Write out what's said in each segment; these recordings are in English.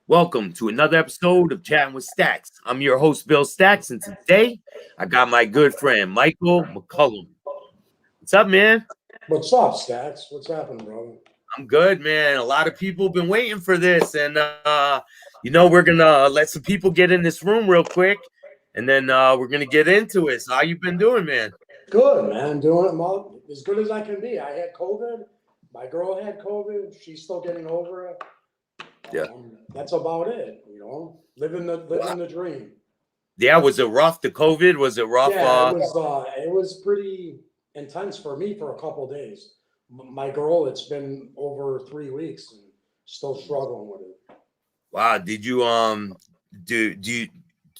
Welcome to another episode of Chatting with Staxx. I'm your host, Bill Staxx, and today I got my good friend, Michael Mccollum. What's up, man? What's up, Staxx? What's happening, brother? I'm good, man. A lot of people have been waiting for this, and we're gonna let some people get in this room real quick, and then we're gonna get into it. So, how you been doing, man? Good, man. Doing it as good as I can be. I had COVID. My girl had COVID. She's still getting over it. Yeah. That's about it. Living the dream. Yeah, was it rough? The COVID was it rough? Yeah, it was pretty intense for me for a couple of days. My girl, it's been over 3 weeks and still struggling with it. Wow. Did you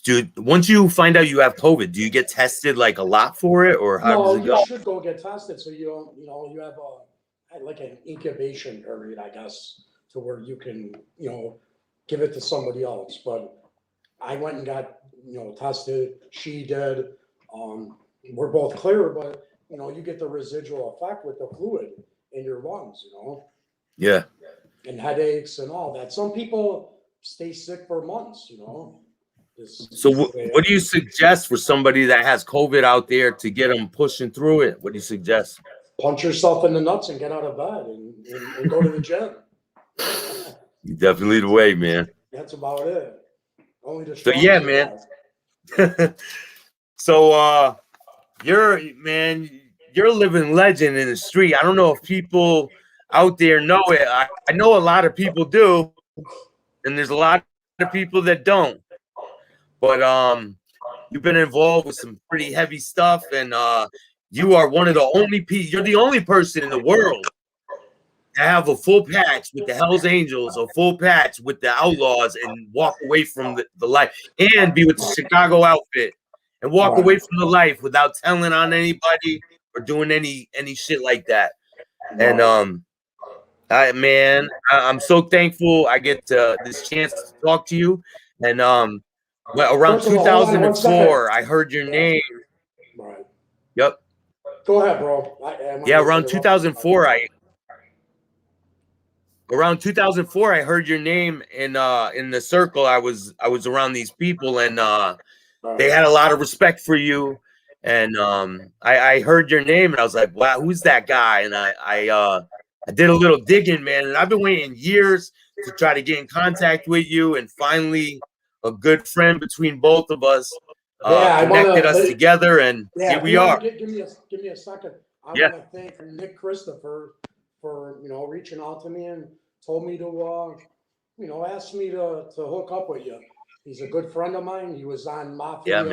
do once you find out you have COVID, do you get tested like a lot for it, or how does it go? You should go get tested so you don't, you have like an incubation period, I guess, to where you can, give it to somebody else. But I went and got, tested. She did. We're both clear, but you get the residual effect with the fluid in your lungs, Yeah. and headaches and all that. Some people stay sick for months, So what do you suggest for somebody that has COVID out there to get them pushing through it? What do you suggest? Punch yourself in the nuts and get out of bed and go to the gym. You definitely the way, man. That's about it. Only the So yeah, man. So you're a living legend in the street. I don't know if people out there know it. I know a lot of people do, and there's a lot of people that don't. But you've been involved with some pretty heavy stuff, and you are one of the only people. You're the only person in the world to have a full patch with the Hells Angels, a full patch with the Outlaws, and walk away from the life, and be with the Chicago outfit, and walk away from the life without telling on anybody or doing any shit like that. And I'm so thankful I get this chance to talk to you. And well, around 2004, I heard your name. Right. Yep. Go ahead, bro. Around 2004, I heard your name in the circle. I was around these people, and they had a lot of respect for you. And I heard your name, and I was like, wow, who's that guy? And I did a little digging, man, and I've been waiting years to try to get in contact with you, and finally a good friend between both of us connected us together, and here we are. Give me a second. I want to thank Nick Christopher for reaching out to me and told me to ask me to hook up with you. He's a good friend of mine. He was on Mafia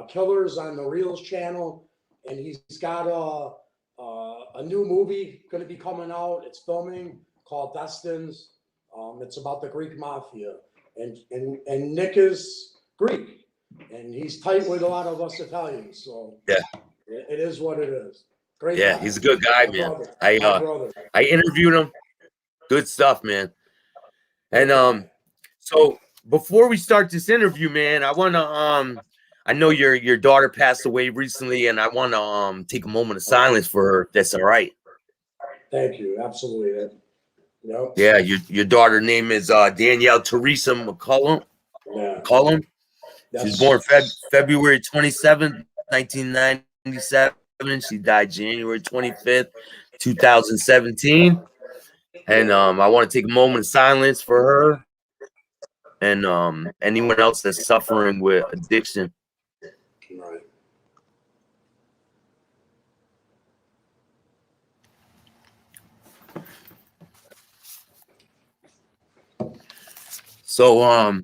Killers on the Reels channel, and he's got a new movie going to be coming out. It's filming called Destins. It's about the Greek mafia, and Nick is Greek, and he's tight with a lot of us Italians. So it is what it is. Great. Yeah, he's a good guy, man. I interviewed him. Good stuff, man. And so before we start this interview, man, I want to I know your daughter passed away recently, and I want to take a moment of silence for her. That's all right. Thank you. Absolutely. Yeah, your daughter name is Danielle Teresa Mccollum. Yeah. McCollum. She was born February 27th, 1997. She died January 25th, 2017. And I want to take a moment of silence for her and anyone else that's suffering with addiction. Right. So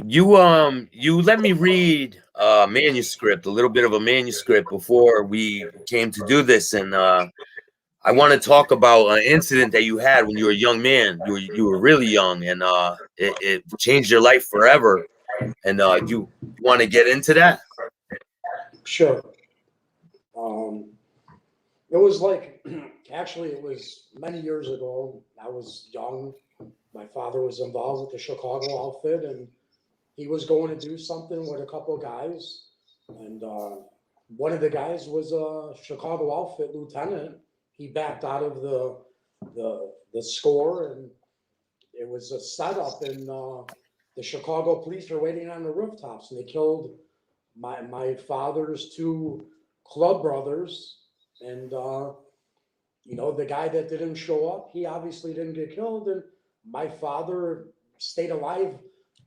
you let me read a manuscript, a little bit of a manuscript before we came to do this, and I want to talk about an incident that you had when you were a young man. You were really young, and it changed your life forever. And you want to get into that? Sure. It was like, actually, it was many years ago. I was young. My father was involved with the Chicago outfit, and he was going to do something with a couple of guys. And one of the guys was a Chicago outfit lieutenant. He backed out of the the score, and it was a setup, and the Chicago police were waiting on the rooftops, and they killed my father's two club brothers, and the guy that didn't show up, he obviously didn't get killed, and my father stayed alive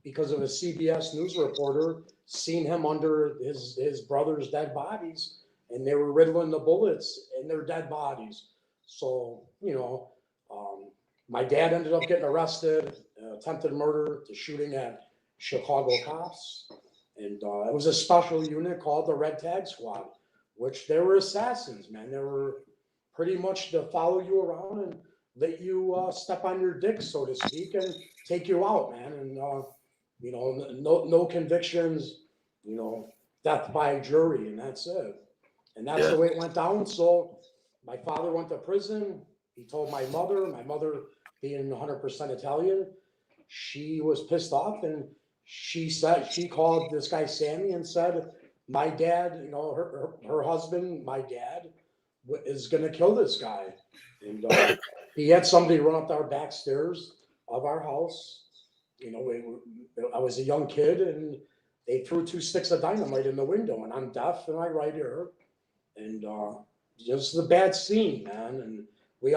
because of a CBS News reporter seen him under his brother's dead bodies, and they were riddling the bullets in their dead bodies. So, my dad ended up getting arrested, attempted murder, to shooting at Chicago cops. And it was a special unit called the Red Tag Squad, which they were assassins, man. They were pretty much to follow you around and let you step on your dick, so to speak, and take you out, man. And, no convictions, death by jury, and that's it. And that's the way it went down. So my father went to prison. He told my mother being 100% Italian, she was pissed off, and she called this guy Sammy and said, my dad, her husband, my dad, is going to kill this guy. And he had somebody run up our back stairs of our house. I was a young kid, and they threw 2 sticks of dynamite in the window, and I'm deaf in my right ear. And just a bad scene, man. And we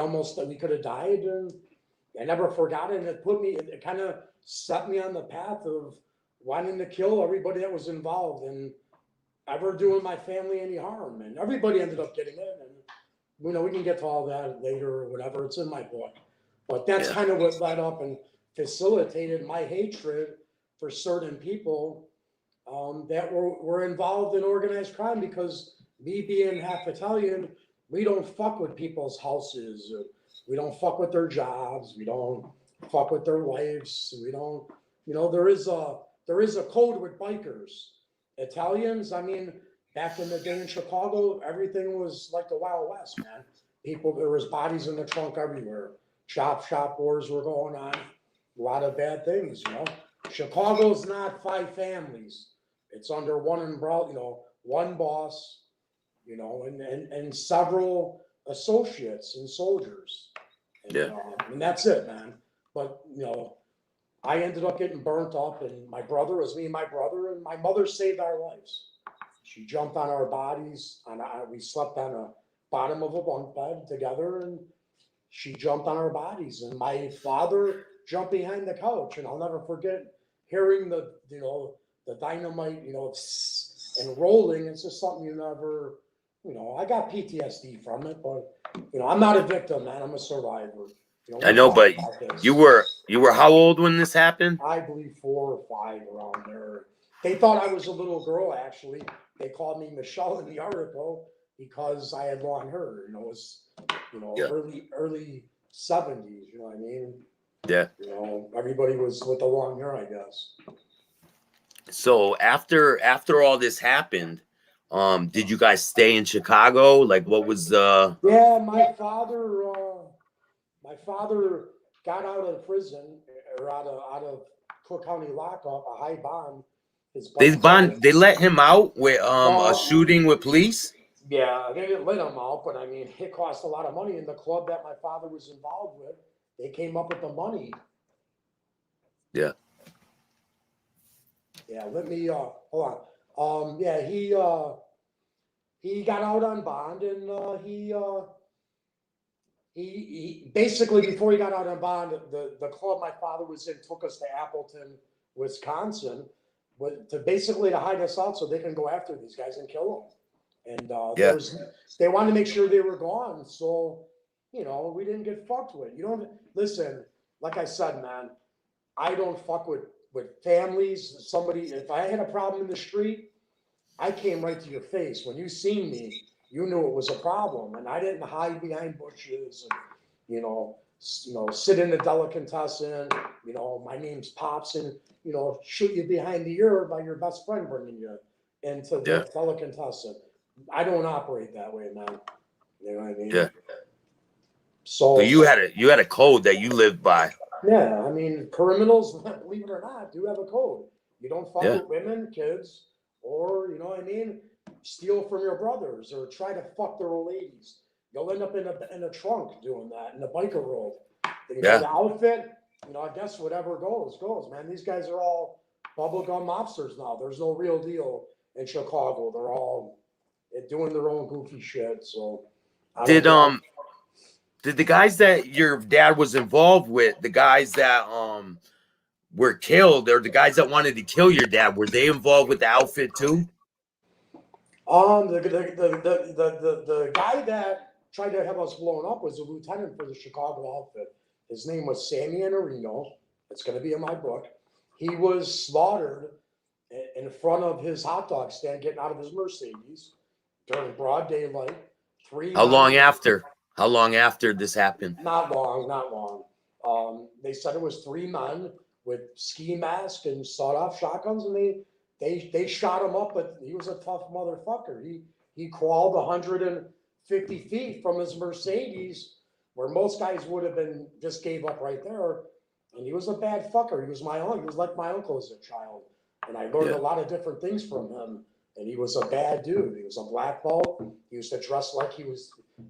could have died, and I never forgot it. And it kind of set me on the path of wanting to kill everybody that was involved and ever doing my family any harm. And everybody ended up getting it. And, we can get to all that later or whatever. It's in my book. But that's kind of what led up and facilitated my hatred for certain people that were involved in organized crime, because me being half Italian, we don't fuck with people's houses. We don't fuck with their jobs. We don't fuck with their wives. We don't, there is a code with bikers. Italians, I mean, back in the day in Chicago, everything was like the Wild West, man. There was bodies in the trunk everywhere. Chop shop wars were going on. A lot of bad things, Chicago's not 5 families. It's under one umbrella, one boss, and several associates and soldiers. And, and that's it, man. But, I ended up getting burnt up, and my brother and my mother saved our lives. She jumped on our bodies, we slept on the bottom of a bunk bed together, and she jumped on our bodies, and my father jumped behind the couch, and I'll never forget hearing the dynamite, and rolling. It's just something you never, I got PTSD from it, but, I'm not a victim, man. I'm a survivor. I know, but you were how old when this happened? I believe 4 or 5, around there. They thought I was a little girl, actually. They called me Michelle in the article because I had long hair. It was, early 70s. You know what I mean? Yeah. Everybody was with the long hair, I guess. So after all this happened, did you guys stay in Chicago? Like, what was the? Yeah, my father got out of prison, or out of Cook County lockup, a high bond. They let him out with a shooting with police? Yeah, they didn't let him out, but I mean, it cost a lot of money. And the club that my father was involved with, they came up with the money. Yeah. Yeah, let me hold on. Yeah, he got out on bond, and he basically, before he got out on bond, the club my father was in took us to Appleton, Wisconsin, to hide us out so they can go after these guys and kill them. And they wanted to make sure they were gone, so we didn't get fucked with. You don't listen. Like I said, man, I don't fuck with families. If I had a problem in the street, I came right to your face. When you seen me, you knew it was a problem, and I didn't hide behind bushes and sit in the delicatessen. My name's Pops, and shoot you behind the ear by your best friend bringing you into the delicatessen. I don't operate that way, man. You know what I mean? Yeah. So you had a code that you lived by. Yeah, I mean, criminals, believe it or not, do have a code. You don't fuck with women, kids, or steal from your brothers or try to fuck their old ladies. You'll end up in a trunk doing that in the biker world. The outfit, I guess whatever goes, man. These guys are all bubblegum mobsters now. There's no real deal in Chicago. They're all doing their own goofy shit. So did the guys that your dad was involved with, the guys that were killed, or the guys that wanted to kill your dad, were they involved with the outfit too? The guy that tried to have us blown up was a lieutenant for the Chicago outfit. His name was Sammy Rhino. It's going to be in my book. He was slaughtered in front of his hot dog stand, getting out of his Mercedes during broad daylight. How long after this happened? Not long. They said it was 3 men with ski masks and sawed-off shotguns, and they shot him up, but he was a tough motherfucker. He crawled 150 feet from his Mercedes, where most guys would have been just gave up right there. And he was a bad fucker. He was my uncle. He was like my uncle as a child, and I learned a lot of different things from him. And he was a bad dude. He was a black belt. He used to dress like he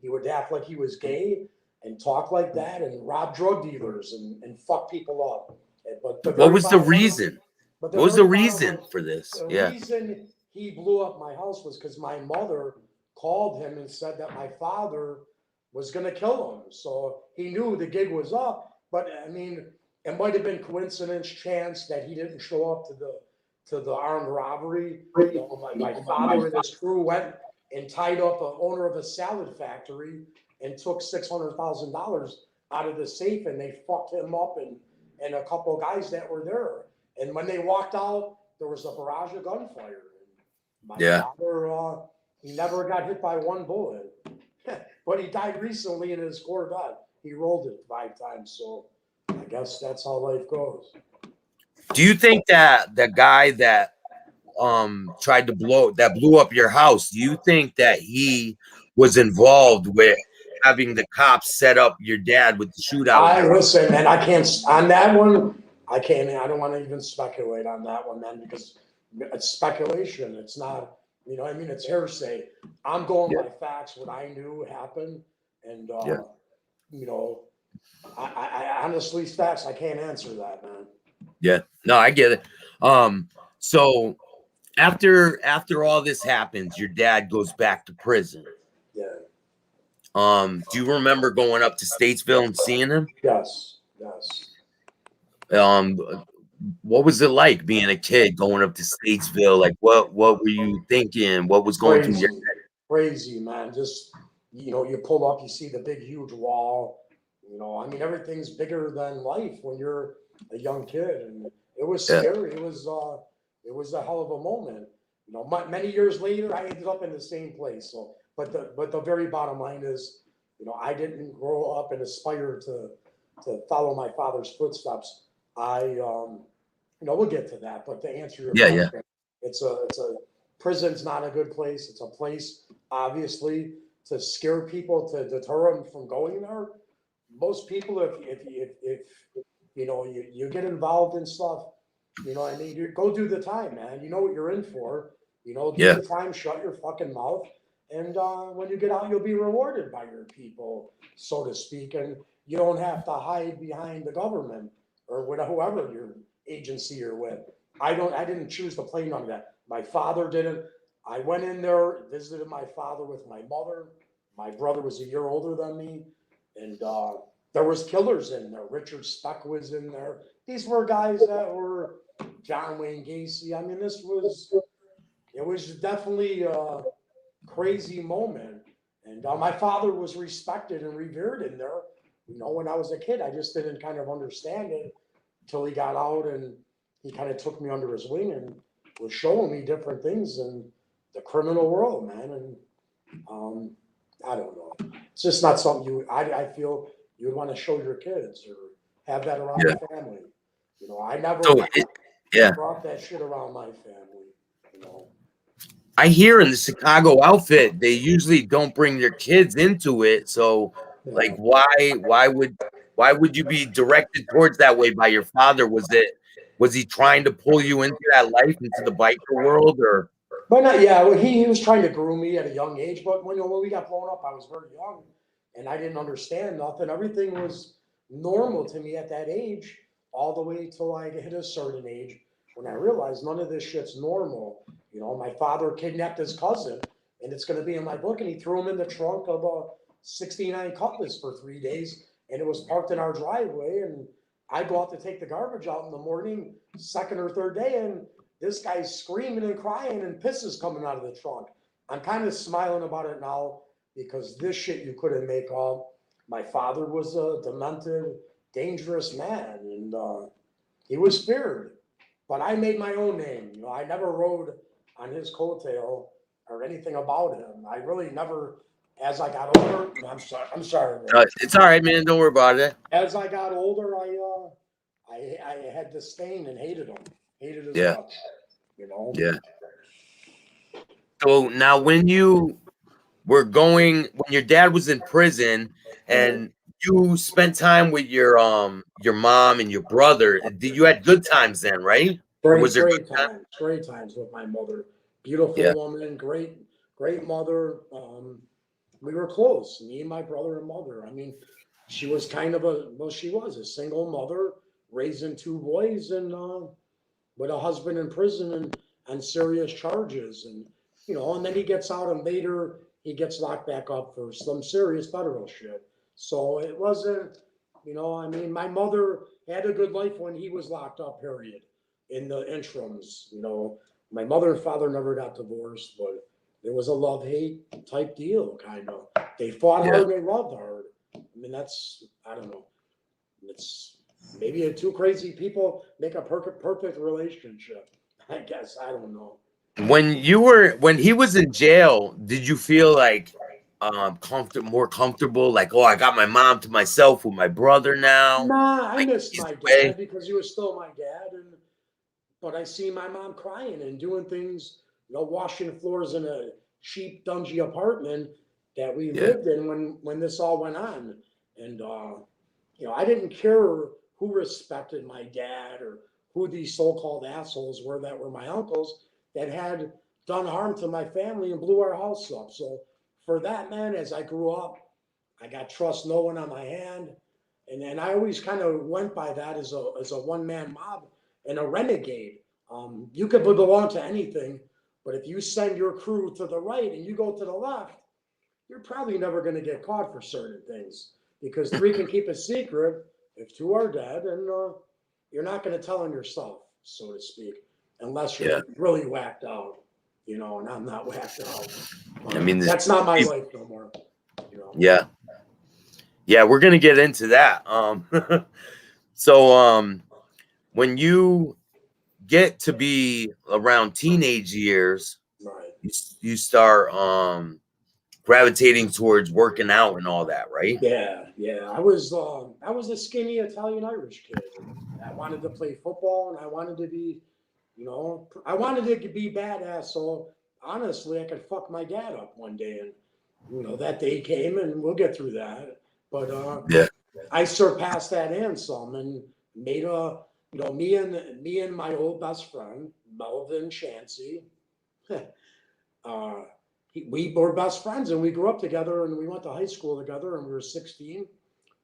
would act like he was gay and talk like that and rob drug dealers and fuck people up. But what was the reason? What was the reason for this? The reason he blew up my house was because my mother called him and said that my father was going to kill him. So he knew the gig was up. But I mean, it might have been coincidence, chance that he didn't show up to the armed robbery. My father and his crew went and tied up the owner of a salad factory and took $600,000 out of the safe, and they fucked him up and a couple of guys that were there. And when they walked out, there was a barrage of gunfire. My father, he never got hit by one bullet, but he died recently in his Corvette. He rolled it 5 times, so I guess that's how life goes. Do you think that the guy that blew up your house, do you think that he was involved with having the cops set up your dad with the shootout? Listen, man, I can't on that one. I don't want to even speculate on that one, man, because it's speculation. It's not, it's hearsay. I'm going by facts, what I knew happened, and I honestly, Staxx, I can't answer that, man. Yeah, no, I get it. So after all this happens, your dad goes back to prison. Yeah. Do you remember going up to Statesville and seeing him? Yes. What was it like being a kid going up to Statesville? Like, what were you thinking? What was going through your head? Crazy, man. Just, you pull up, you see the big, huge wall. Everything's bigger than life when you're a young kid, and it was scary. It was a hell of a moment. Many years later, I ended up in the same place. So, but the very bottom line is, I didn't grow up and aspire to follow my father's footsteps. We'll get to that. But to answer your question, it's a prison's not a good place. It's a place, obviously, to scare people, to deter them from going there. Most people, if you get involved in stuff, you go do the time, man. You know what you're in for. Do the time, shut your fucking mouth, and when you get out, you'll be rewarded by your people, so to speak, and you don't have to hide behind the government or whoever your agency you're with. I didn't choose to play none of that. My father didn't. I went in there, visited my father with my mother. My brother was a year older than me, and there was killers in there. Richard Speck was in there. These were guys that were John Wayne Gacy. I mean, it was definitely a crazy moment. And my father was respected and revered in there. When I was a kid, I just didn't kind of understand it until he got out, and he kind of took me under his wing and was showing me different things in the criminal world, man. And I don't know. It's just not something I feel you'd want to show your kids or have that around your family. I never brought that shit around my family. I hear in the Chicago outfit, they usually don't bring their kids into it. So, like, why would you be directed towards that way by your father? Was he trying to pull you into that life, into the biker world, or? But not, yeah, he was trying to groom me at a young age. But when we got blown up, I was very young, and I didn't understand nothing. Everything was normal to me at that age, all the way till I hit a certain age when I realized none of this shit's normal. You know, my father kidnapped his cousin, and it's going to be in my book, and he threw him in the trunk of a '69 Cutlass for 3 days, and it was parked in our driveway. And I go out to take the garbage out in the morning, second or third day, and this guy's screaming and crying, and piss is coming out of the trunk. I'm kind of smiling about it now because this shit you couldn't make up. My father was a demented, dangerous man, and he was feared. But I made my own name. You know, I never rode on his coattail or anything about him. I really never. As I got older, I'm sorry. I'm sorry. Man. It's all right, man. Don't worry about it. As I got older, I had disdain and hated him. Hated his guts. You know. Yeah. So now, when you were when your dad was in prison, and you spent time with your mom and your brother, did you had good times then, right? Great times with my mother. Beautiful woman, great mother. We were close, me and my brother and mother. I mean, she was kind of she was a single mother raising two boys and with a husband in prison and serious charges. And, you know, and then he gets out and later he gets locked back up for some serious federal shit. So it wasn't, you know, I mean, my mother had a good life when he was locked up, period. In the interims, you know, my mother and father never got divorced, but it was a love-hate type deal, kind of. They fought hard and they loved hard. I mean, I don't know. It's maybe two crazy people make a perfect relationship. I guess. I don't know. When he was in jail, did you feel like more comfortable? Like, oh, I got my mom to myself with my brother now. Nah, I Like, missed my dad because he was still my dad, but I see my mom crying and doing things, you know, washing floors in a cheap, dungy apartment that we lived in when this all went on. And you know, I didn't care who respected my dad or who these so-called assholes were that were my uncles that had done harm to my family and blew our house up. So for that, man, as I grew up, I got trust no one on my hand. And then I always kind of went by that as a one-man mob and a renegade. You could belong to anything, but if you send your crew to the right and you go to the left, you're probably never going to get caught for certain things because three can keep a secret if two are dead, and you're not going to tell on yourself, so to speak, unless you're really whacked out, you know. And I'm not whacked out. I mean, that's not my life no more. You know? Yeah, we're gonna get into that. So when you get to be around teenage years, you start gravitating towards working out and all that, right? Yeah. I was a skinny Italian Irish kid. I wanted to play football and I wanted to be, you know, I wanted to be badass. So honestly, I could fuck my dad up one day, and you know that day came, and we'll get through that. But I surpassed that and some, and made you know, me and my old best friend Melvin Chancy. We were best friends and we grew up together and we went to high school together and we were 16,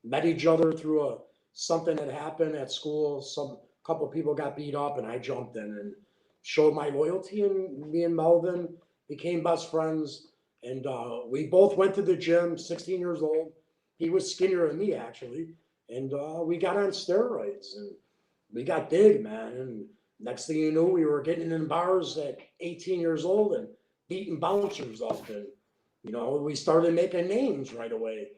met each other through something that happened at school. Some couple of people got beat up and I jumped in and showed my loyalty, and me and Melvin became best friends. And we both went to the gym, 16 years old. He was skinnier than me actually. And we got on steroids and we got big, man. And next thing you know, we were getting in bars at 18 years old and beating bouncers up, and you know, we started making names right away,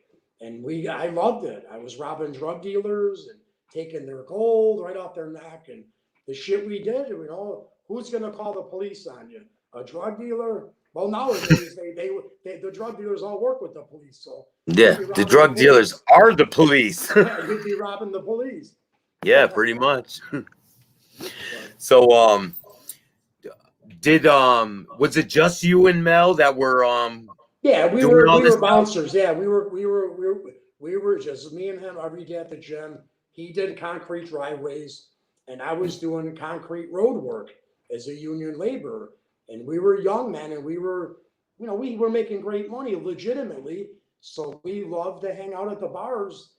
and I loved it. I was robbing drug dealers and taking their gold right off their neck, and the shit we did. You know, who's gonna call the police on you? A drug dealer? Well, nowadays the drug dealers all work with the police, so the drug dealers are the police. You'd be robbing the police. Yeah, pretty much. So was it just you and Mel that were we were bouncers. Yeah, we were just me and him every day at the gym. He did concrete driveways and I was doing concrete road work as a union laborer. And we were young men and we were, you know, we were making great money legitimately. So we loved to hang out at the bars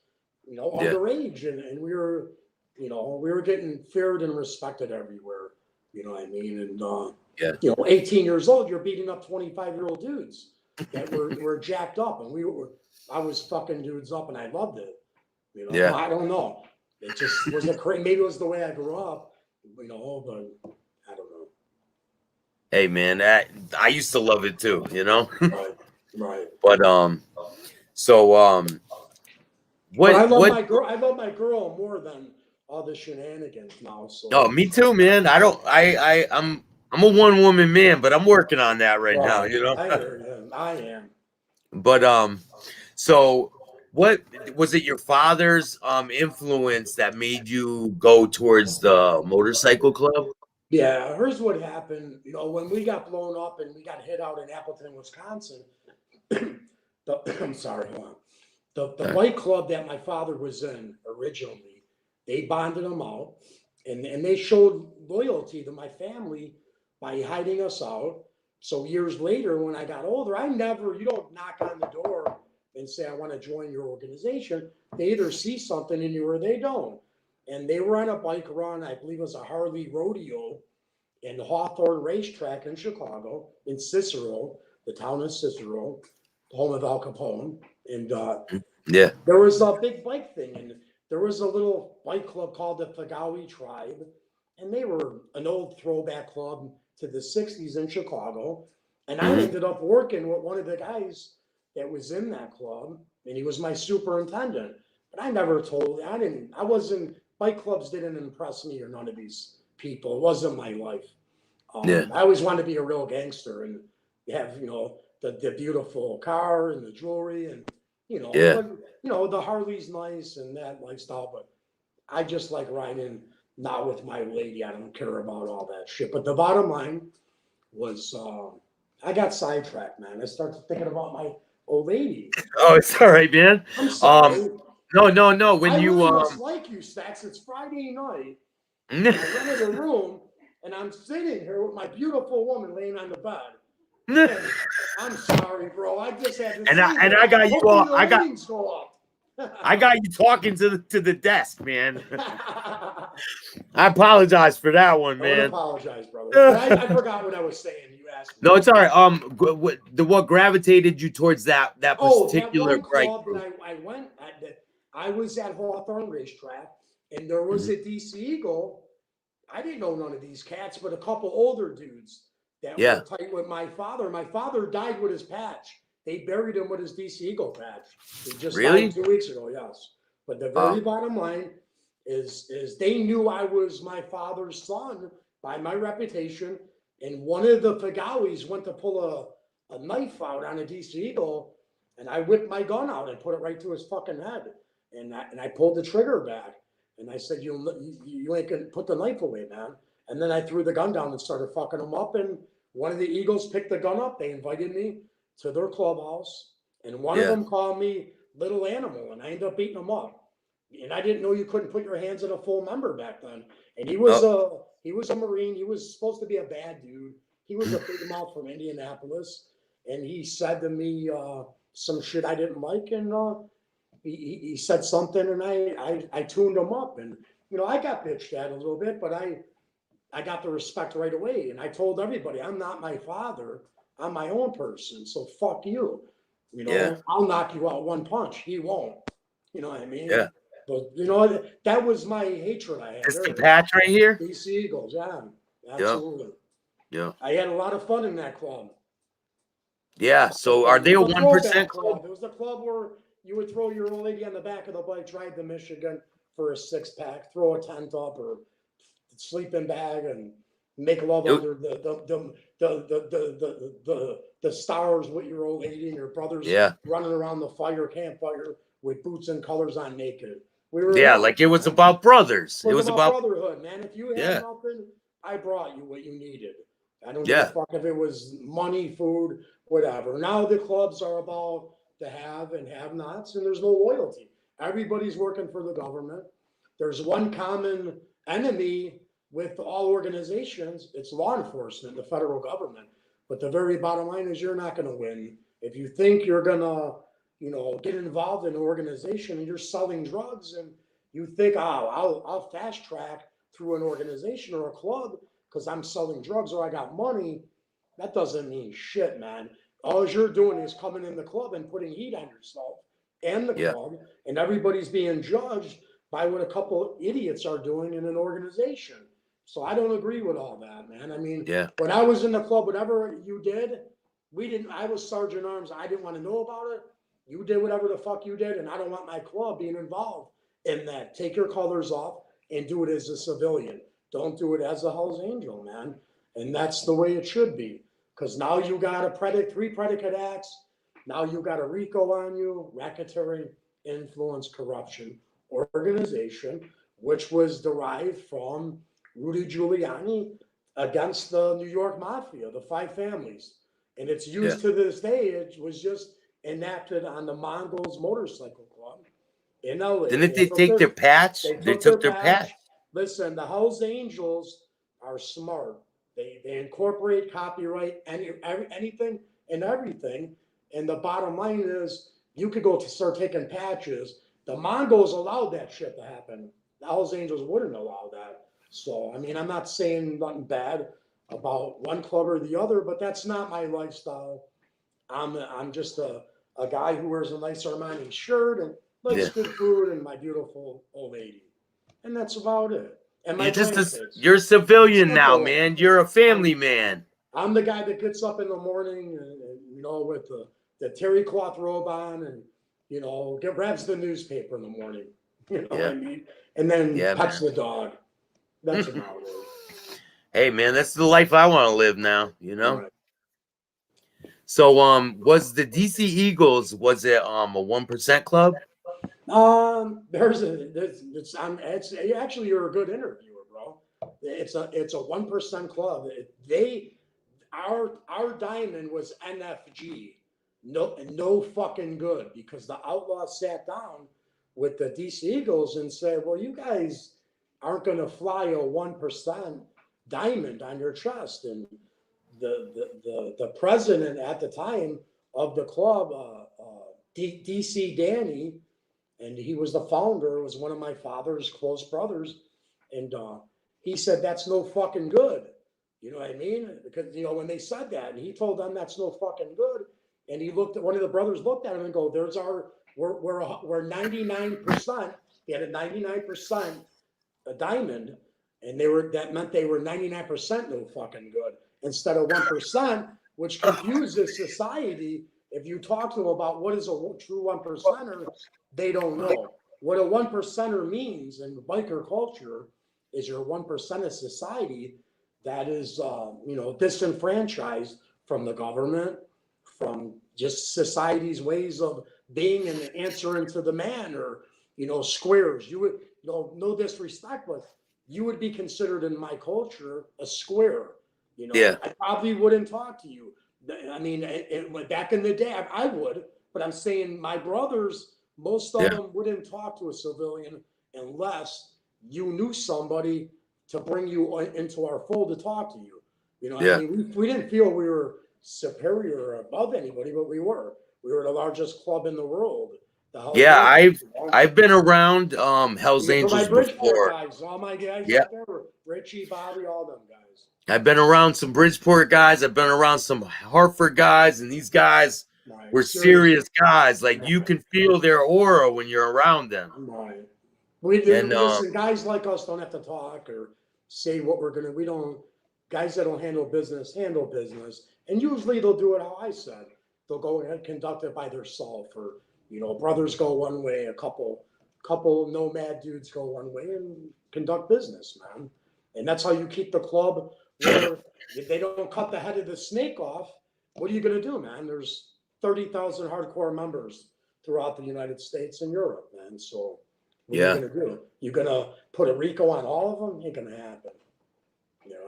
underage, and we were, we were getting feared and respected everywhere. You know what I mean? And 18 years old, you're beating up 25-year-old dudes that were jacked up, and I was fucking dudes up, and I loved it. I don't know. It just was maybe it was the way I grew up, but I don't know. Hey man, I used to love it too, Right. But But I love what? my girl. I love my girl more than all the shenanigans now. So. Oh, me too, man. I'm a one woman man, but I'm working on that right now. I hear you. I am. But so what was it? Your father's influence that made you go towards the motorcycle club? Yeah, here's what happened. When we got blown up and we got hit out in Appleton, Wisconsin. I'm sorry, hold on. The bike club that my father was in originally, they bonded him out, and they showed loyalty to my family by hiding us out. So years later, when I got older, you don't knock on the door and say, I want to join your organization. They either see something in you or they don't. And they were on a bike run, I believe it was a Harley rodeo in the Hawthorne racetrack in Chicago, in Cicero, the town of Cicero, home of Al Capone. And there was a big bike thing, and there was a little bike club called the Fagawi Tribe, and they were an old throwback club to the 60s in Chicago. And I ended up working with one of the guys that was in that club, and he was my superintendent. But bike clubs didn't impress me or none of these people. It wasn't my life. I always wanted to be a real gangster and have, the beautiful car and the jewelry and, but, the Harley's nice and that lifestyle, but I just like riding not with my lady. I don't care about all that shit. But the bottom line was I got sidetracked, man. I started thinking about my old lady. Oh, it's all right, man. I'm sorry. No. When I you really must like you, Staxx. It's Friday night. I rented a room, and I'm sitting here with my beautiful woman laying on the bed. I'm sorry, bro. I just had to. I got you all. Go up. I got you talking to the desk, man. I apologize for that one, man. I would apologize, brother. I forgot what I was saying. You asked me. No, it's all right. What gravitated you towards that particular that one club that I went at? I was at Hawthorne Racetrack, and there was a DC Eagle. I didn't know none of these cats, but a couple older dudes that were tight with my father. My father died with his patch. They buried him with his DC Eagle patch. He just died 2 weeks ago, yes. But the very bottom line is they knew I was my father's son by my reputation. And one of the Fagawis went to pull a knife out on a DC Eagle, and I whipped my gun out and put it right to his fucking head. And I pulled the trigger back. And I said, you ain't gonna put the knife away, man. And then I threw the gun down and started fucking him up. And one of the Eagles picked the gun up. They invited me to their clubhouse. And one of them called me Little Animal. And I ended up beating him up. And I didn't know you couldn't put your hands on a full member back then. And he was a Marine. He was supposed to be a bad dude. He was a big mouth from Indianapolis. And he said to me some shit I didn't like. And he said something, and I tuned him up, and I got bitched at a little bit, but I got the respect right away, and I told everybody I'm not my father, I'm my own person, so fuck you, I'll knock you out one punch, he won't, you know what I mean? Yeah. But that was my hatred I had. It's the patch right here. DC Eagles, yeah, absolutely. Yeah. I had a lot of fun in that club. Yeah. So are they a 1% club? It was the club where you would throw your old lady on the back of the bike, drive to Michigan for a 6-pack, throw a tent up or sleeping bag, and make love under the stars with your old lady and your brothers running around the campfire with boots and colors on naked. We were like it was about brothers. It was about brotherhood, man. If you had nothing, I brought you what you needed. I don't give a fuck if it was money, food, whatever. Now the clubs are about the have and have-nots, and there's no loyalty. Everybody's working for the government. There's one common enemy with all organizations. It's law enforcement, the federal government. But the very bottom line is you're not going to win. If you think you're going to get involved in an organization and you're selling drugs and you think, oh, I'll fast track through an organization or a club because I'm selling drugs or I got money. That doesn't mean shit, man. All you're doing is coming in the club and putting heat on yourself and the Yeah. club, and everybody's being judged by what a couple idiots are doing in an organization. So I don't agree with all that, man. I mean, Yeah. when I was in the club, whatever you did, we didn't. I was Sergeant Arms. I didn't want to know about it. You did whatever the fuck you did, and I don't want my club being involved in that. Take your colors off and do it as a civilian. Don't do it as a Hell's Angel, man. And that's the way it should be. Because now you got three predicate acts. Now you got a RICO on you, racketeering, influence, corruption, organization, which was derived from Rudy Giuliani against the New York Mafia, the five families. And it's used to this day. It was just enacted on the Mongols Motorcycle Club in LA. Didn't they take their patch? They took their patch. Listen, the Hells Angels are smart. They incorporate copyright, anything and everything. And the bottom line is, you could go to start taking patches. The Mongols allowed that shit to happen. The Hells Angels wouldn't allow that. So, I mean, I'm not saying nothing bad about one club or the other, but that's not my lifestyle. I'm just a guy who wears a nice Armani shirt and likes good food and my beautiful old lady. And that's about it. And my you're a civilian now, man. You're a family man. I'm the guy that gets up in the morning and with the terry cloth robe on and grabs the newspaper in the morning. What I mean? And then pets the dog. That's about it. Hey man, that's the life I want to live now, Right. So was the DC Eagles, was it a 1% club? It's actually, you're a good interviewer, bro. It's a 1% club. Our diamond was NFG. No fucking good, because the Outlaws sat down with the DC Eagles and said, well, you guys aren't going to fly a 1% diamond on your chest. And the president at the time of the club, DC Danny, and he was the founder, was one of my father's close brothers. And he said, that's no fucking good. You know what I mean? Because, when they said that, and he told them that's no fucking good. And he looked at, one of the brothers looked at him and go, we're 99%. He had a 99% a diamond. And that meant they were 99% no fucking good instead of 1%, which confuses society. If you talk to them about what is a true 1%er, they don't know. What a 1%er means in biker culture is you're 1% of society that is, disenfranchised from the government, from just society's ways of being and answering to the man, or, squares. You would, no disrespect, but you would be considered in my culture a square. I probably wouldn't talk to you. I mean, back in the day, I would, but I'm saying my brothers, most of them wouldn't talk to a civilian unless you knew somebody to bring you into our fold to talk to you. I mean, we didn't feel we were superior or above anybody, but we were. We were the largest club in the world. I've been around Hell's Angels before. Guys, all my guys out there were Richie, Bobby, all them guys. I've been around some Bridgeport guys. I've been around some Hartford guys, and these guys were serious guys. Like, you can feel their aura when you're around them. Right. Listen, guys like us don't have to talk or say what we're gonna. We don't. Guys that don't handle business, and usually they'll do it how I said. They'll go ahead and conduct it by themselves, or brothers go one way, a couple nomad dudes go one way and conduct business, man. And that's how you keep the club. Where if they don't cut the head of the snake off, what are you gonna do, man? There's 30,000 hardcore members throughout the United States and Europe, man. So what are you gonna do? You gonna put a RICO on all of them? Ain't gonna happen.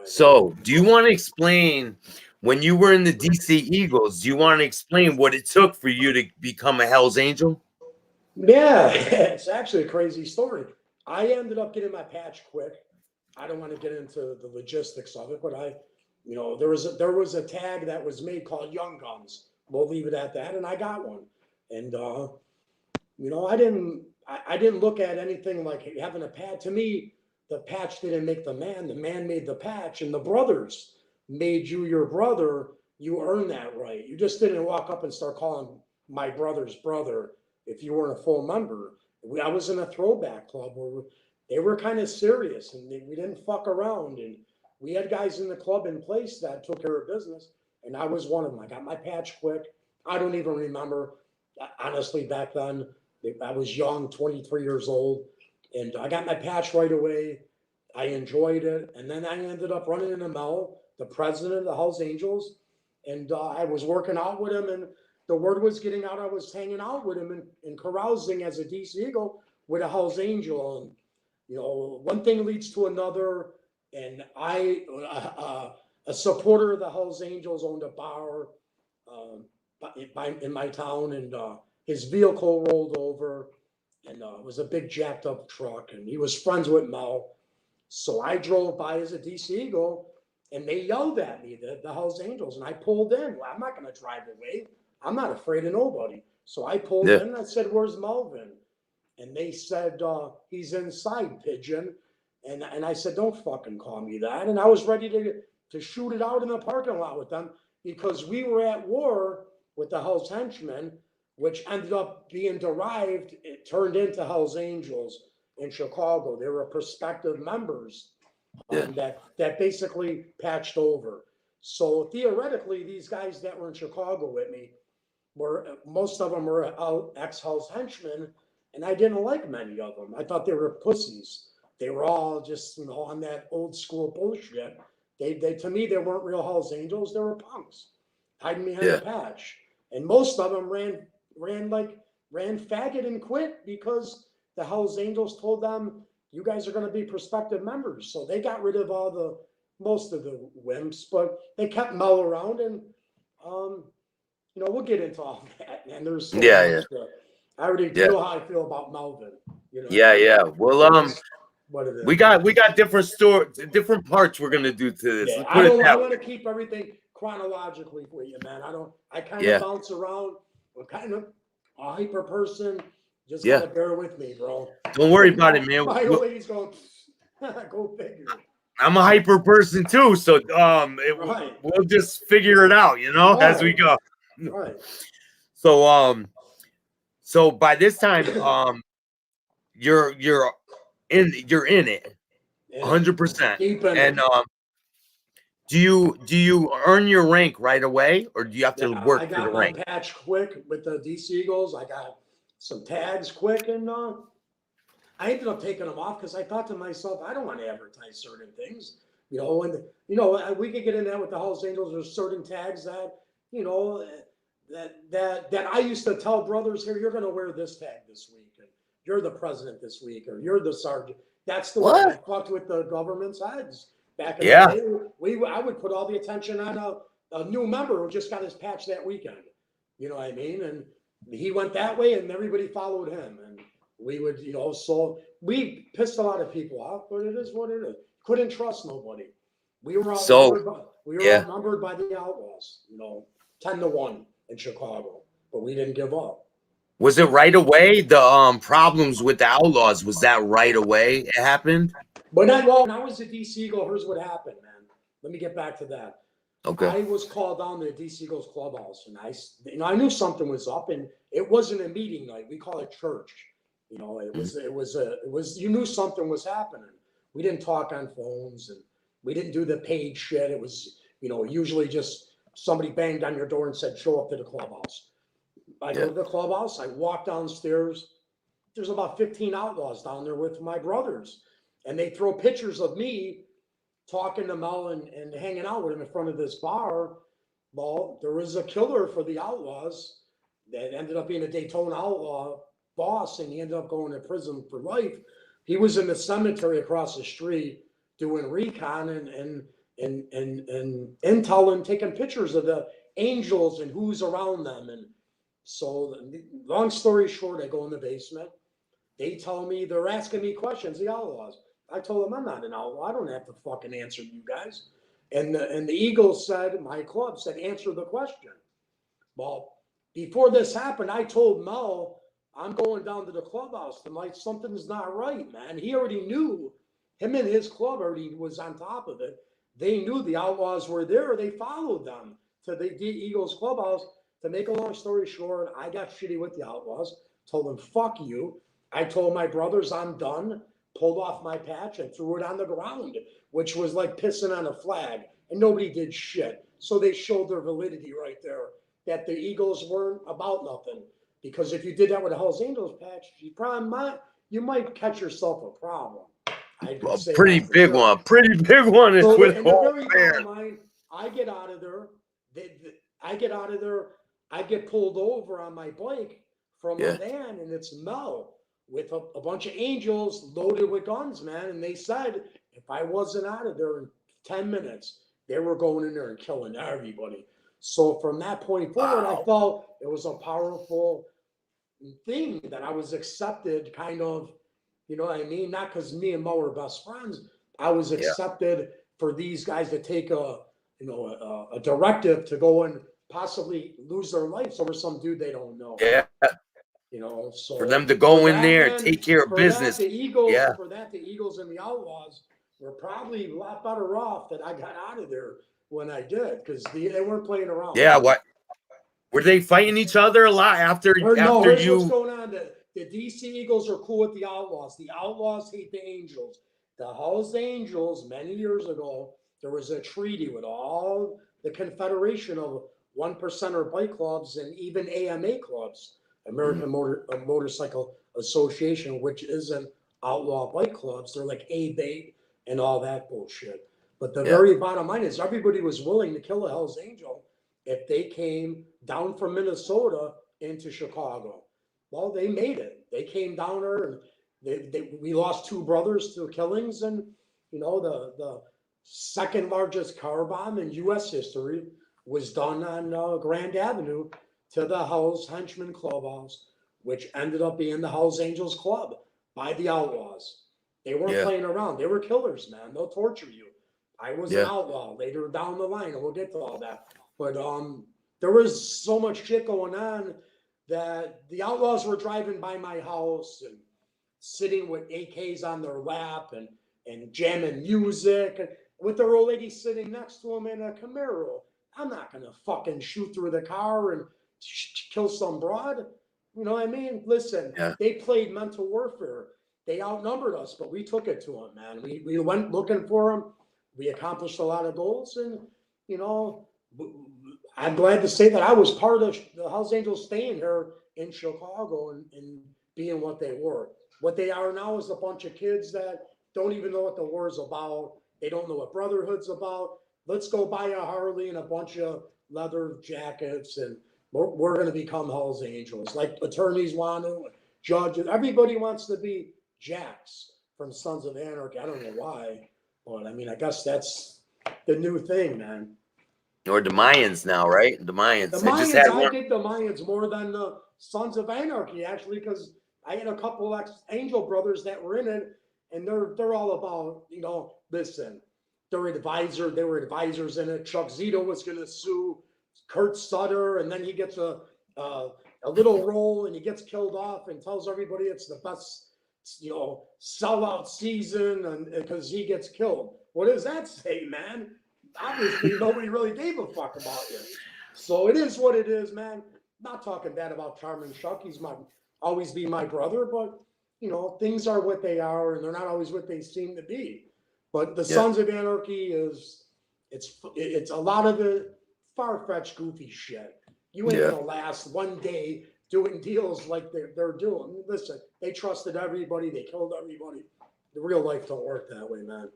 So, do you want to explain, when you were in the DC Eagles, do you want to explain what it took for you to become a Hell's Angel? Yeah, it's actually a crazy story. I ended up getting my patch quick. I don't want to get into the logistics of it, but there was a tag that was made called Young Guns. We'll leave it at that, and I got one. And, you know, I didn't look at anything like having a patch. To me, the patch didn't make the man made the patch, and the brothers made you your brother. You earned that right. You just didn't walk up and start calling my brother's brother if you weren't a full member. I was in a throwback club where they were kind of serious, and we didn't fuck around. And we had guys in the club in place that took care of business, and I was one of them. I got my patch quick. I don't even remember, honestly, back then. I was young, 23 years old, and I got my patch right away. I enjoyed it, and then I ended up running into Mel, the president of the Hells Angels, and I was working out with him, and the word was getting out. I was hanging out with him and carousing as a DC Eagle with a Hells Angel, and you know, one thing leads to another, and a supporter of the Hells Angels, owned a bar in my town, and his vehicle rolled over, and it was a big jacked up truck, and he was friends with Mel. So I drove by as a DC Eagle, and they yelled at me, the Hells Angels, and I pulled in. Well, I'm not going to drive away. I'm not afraid of nobody. So I pulled in, and I said, "Where's Melvin?" And they said, "He's inside, pigeon." And I said, "Don't fucking call me that." And I was ready to shoot it out in the parking lot with them, because we were at war with the Hells Henchmen, which ended up being derived, it turned into Hells Angels in Chicago. They were prospective members that basically patched over. So theoretically, these guys that were in Chicago with me most of them were ex-Hells Henchmen, and I didn't like many of them. I thought they were pussies. They were all just, you know, on that old school bullshit. They to me, they weren't real Hells Angels. They were punks hiding behind a patch. And most of them ran faggot and quit because the Hells Angels told them, "You guys are going to be prospective members." So they got rid of most of the wimps, but they kept Mel around, and you know, we'll get into all that, man. There's so much. I already you know how I feel about Melvin. You know. Well, what it is. we got different parts we're gonna do to this. Yeah, I want to keep everything chronologically for you, man. I kind of bounce around. I'm kind of a hyper person. Just gotta bear with me, bro. Don't worry about it, man. My old lady's going, go figure. I'm a hyper person too, so we'll just figure it out, you know, as we go. Right. So by this time, you're in it 100%. And do you earn your rank right away, or do you have to work for the rank? I got my patch quick with the DC Eagles. I got some tags quick, and I ended up taking them off because I thought to myself, I don't want to advertise certain things, you know. And you know, we could get in that with the Hells Angels. There's certain tags that, you know, that I used to tell brothers, here, you're going to wear this tag this week, and you're the president this week, or you're the sergeant. That's the way I fucked with the government's heads back in the day. I would put all the attention on a new member who just got his patch that weekend. You know what I mean? And he went that way, and everybody followed him. And we would, you know, so we pissed a lot of people off, but it is what it is. Couldn't trust nobody. We were outnumbered by the Outlaws, you know, 10-1 in Chicago, but we didn't give up. Was it right away? The problems with the Outlaws, was that right away it happened? But when I was a DC Eagle, here's what happened, man. Let me get back to that. Okay. I was called down to the DC Eagles clubhouse, and I knew something was up, and it wasn't a meeting night. We call it church. You know, it was you knew something was happening. We didn't talk on phones, and we didn't do the paid shit. It was, you know, usually just somebody banged on your door and said, "Show up to the clubhouse." I go to the clubhouse. I walk downstairs. There's about 15 outlaws down there with my brothers, and they throw pictures of me talking to Mel and hanging out with him in front of this bar. Well, there was a killer for the Outlaws that ended up being a Daytona Outlaw boss, and he ended up going to prison for life. He was in the cemetery across the street doing recon and intel and taking pictures of the angels and who's around them. And so, long story short, I go in the basement. They tell me, they're asking me questions, the Outlaws. I told them, I'm not an outlaw. I don't have to fucking answer you guys. And the Eagles said, my club said, answer the question. Well, before this happened, I told Mel, I'm going down to the clubhouse tonight. Something's not right, man. He already knew. Him and his club already was on top of it. They knew the Outlaws were there. They followed them to the Eagles clubhouse. To make a long story short, I got shitty with the Outlaws. Told them, fuck you. I told my brothers I'm done. Pulled off my patch and threw it on the ground, which was like pissing on a flag. And nobody did shit. So they showed their validity right there, that the Eagles weren't about nothing. Because if you did that with a Hells Angels patch, you might catch yourself a problem. I can say pretty that for big sure. one. Pretty big one is So with in the all very fans. bottom line, I get out of there. I get out of there. I get pulled over on my bike from a van, and it's Mel with a bunch of angels loaded with guns, man. And they said if I wasn't out of there in 10 minutes, they were going in there and killing everybody. So from that point forward, I felt it was a powerful thing that I was accepted, kind of, you know what I mean? Not because me and Mo were best friends. I was accepted for these guys to take a directive to go and possibly lose their lives over some dude they don't know. Yeah. You know, so For them to go in that, there man, and take care of business. The Eagles and the Outlaws were probably a lot better off that I got out of there when I did, because they weren't playing around. Yeah, what were they fighting each other a lot after Here's you? what's going on. The DC Eagles are cool with the Outlaws. The Outlaws hate the Angels. The Hells Angels, many years ago, there was a treaty with all the confederation of 1%er bike clubs and even AMA clubs, American Motorcycle Association, which isn't outlaw bike clubs. They're like A-Bait and all that bullshit. But the very bottom line is everybody was willing to kill a Hells Angel if they came down from Minnesota into Chicago. Well, they made it. They came down there, and we lost 2 brothers to killings, and you know the second largest car bomb in U.S. history was done on Grand Avenue to the Hells Henchman Clubhouse, which ended up being the Hells Angels Club by the Outlaws. They weren't playing around. They were killers, man. They'll torture you. I was an outlaw later down the line, and we'll get to all that. But there was so much shit going on that the Outlaws were driving by my house and sitting with AKs on their lap and jamming music, and with their old lady sitting next to them in a Camaro. I'm not going to fucking shoot through the car and kill some broad. You know what I mean? Listen, they played mental warfare. They outnumbered us, but we took it to them, man. We went looking for them. We accomplished a lot of goals, and, you know, I'm glad to say that I was part of the Hells Angels staying here in Chicago and being what they were. What they are now is a bunch of kids that don't even know what the war is about. They don't know what brotherhood's about. Let's go buy a Harley and a bunch of leather jackets, and we're going to become Hells Angels. Like attorneys want to, judges, everybody wants to be Jacks from Sons of Anarchy. I don't know why, but I mean, I guess that's the new thing, man. Or the Mayans now, right? The Mayans. I dig the Mayans more than the Sons of Anarchy, actually, because I had a couple ex-Angel brothers that were in it, and they're all about, you know, listen, they were advisors in it. Chuck Zito was going to sue Kurt Sutter, and then he gets a little role, and he gets killed off and tells everybody it's the best, you know, sellout season, and because he gets killed. What does that say, man? Obviously, nobody really gave a fuck about you. So it is what it is, man. Not talking bad about Charmin Chuck. He's always be my brother, but, you know, things are what they are, and they're not always what they seem to be. But the Sons of Anarchy it's a lot of the far-fetched, goofy shit. You ain't gonna last one day doing deals like they're doing. Listen, they trusted everybody. They killed everybody. The real life don't work that way, man.